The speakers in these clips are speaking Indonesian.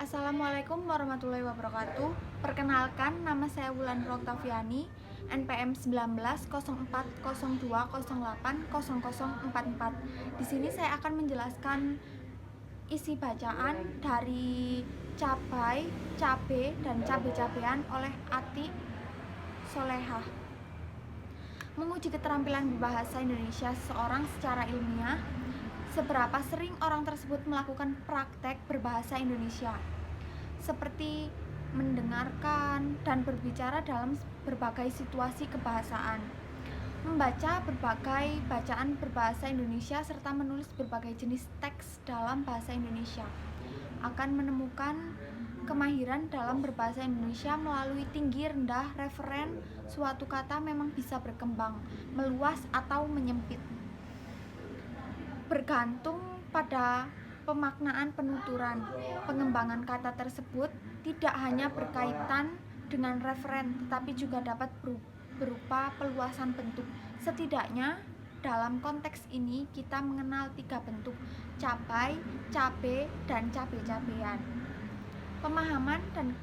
Assalamualaikum warahmatullahi wabarakatuh. Perkenalkan, nama saya Wulan Oktaviani, NPM 190402080044. Di sini saya akan menjelaskan isi bacaan dari cabai, cabe, dan cabe-cabean oleh Ati Solehah. Menguji keterampilan berbahasa Indonesia seseorang secara ilmiah. Seberapa sering orang tersebut melakukan praktek berbahasa Indonesia, seperti mendengarkan dan berbicara dalam berbagai situasi kebahasaan, membaca berbagai bacaan berbahasa Indonesia, serta menulis berbagai jenis teks dalam bahasa Indonesia. Akan menemukan kemahiran dalam berbahasa Indonesia melalui tinggi, rendah, referen. Suatu kata memang bisa berkembang, meluas, atau menyempit, bergantung pada pemaknaan penuturan. Pengembangan kata tersebut tidak hanya berkaitan dengan referen, tetapi juga dapat berupa peluasan bentuk. Setidaknya dalam konteks ini kita mengenal 3 bentuk: cabai, cabe, dan cabe-cabean. Pemahaman dan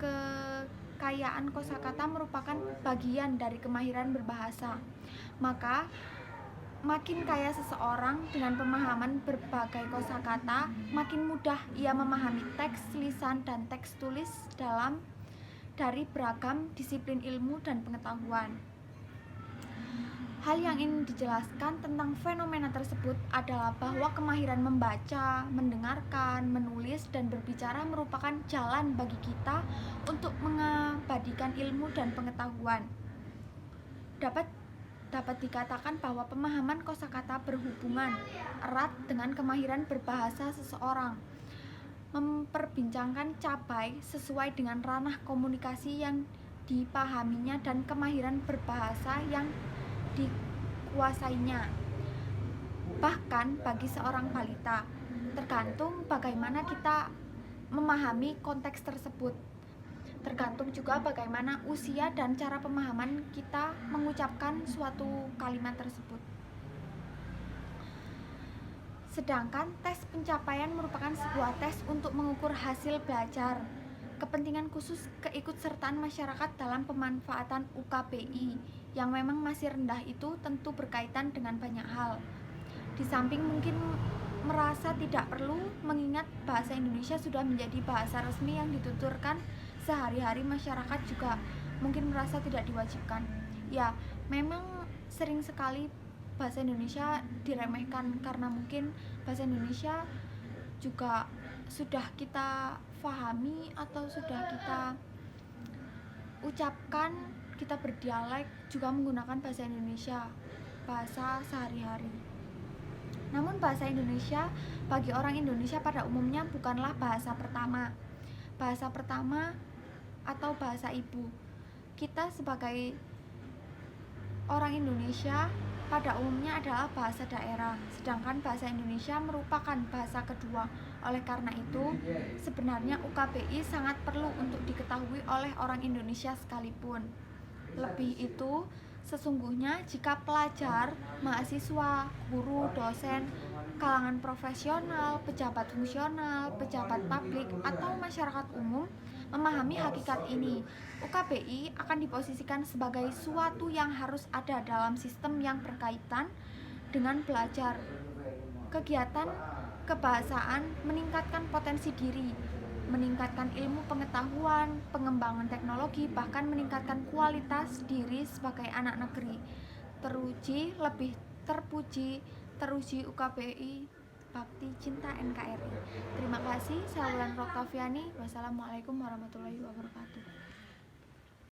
kekayaan kosakata merupakan bagian dari kemahiran berbahasa. Maka makin kaya seseorang dengan pemahaman berbagai kosakata, makin mudah ia memahami teks lisan dan teks tulis dari beragam disiplin ilmu dan pengetahuan. Hal yang ingin dijelaskan tentang fenomena tersebut adalah bahwa kemahiran membaca, mendengarkan, menulis, dan berbicara merupakan jalan bagi kita untuk mengabadikan ilmu dan pengetahuan. Dapat dikatakan bahwa pemahaman kosakata berhubungan erat dengan kemahiran berbahasa seseorang. Memperbincangkan cabai sesuai dengan ranah komunikasi yang dipahaminya dan kemahiran berbahasa yang dikuasainya. Bahkan bagi seorang balita, tergantung bagaimana kita memahami konteks tersebut. Tergantung juga bagaimana usia dan cara pemahaman kita mengucapkan suatu kalimat tersebut. Sedangkan tes pencapaian merupakan sebuah tes untuk mengukur hasil belajar. Kepentingan khusus keikutsertaan masyarakat dalam pemanfaatan UKBI yang memang masih rendah itu tentu berkaitan dengan banyak hal. Di samping mungkin merasa tidak perlu, mengingat bahasa Indonesia sudah menjadi bahasa resmi yang dituturkan sehari-hari, masyarakat juga mungkin merasa tidak diwajibkan. Ya, memang sering sekali bahasa Indonesia diremehkan karena mungkin bahasa Indonesia juga sudah kita pahami atau sudah kita ucapkan, kita berdialek juga menggunakan bahasa Indonesia, bahasa sehari-hari. Namun bahasa Indonesia bagi orang Indonesia pada umumnya bukanlah bahasa pertama. Bahasa pertama atau bahasa ibu. Kita sebagai orang Indonesia pada umumnya adalah bahasa daerah, sedangkan bahasa Indonesia merupakan bahasa kedua. Oleh karena itu, sebenarnya UKBI sangat perlu untuk diketahui oleh orang Indonesia sekalipun. Lebih itu, sesungguhnya jika pelajar, mahasiswa, guru, dosen, kalangan profesional, pejabat fungsional, pejabat publik, atau masyarakat umum memahami hakikat ini, UKBI akan diposisikan sebagai suatu yang harus ada dalam sistem yang berkaitan dengan belajar. Kegiatan kebahasaan meningkatkan potensi diri, meningkatkan ilmu pengetahuan, pengembangan teknologi, bahkan meningkatkan kualitas diri sebagai anak negeri. Teruji UKBI Bakti Cinta NKRI. Terima kasih, saya Wulan Oktaviani. Wassalamualaikum warahmatullahi wabarakatuh.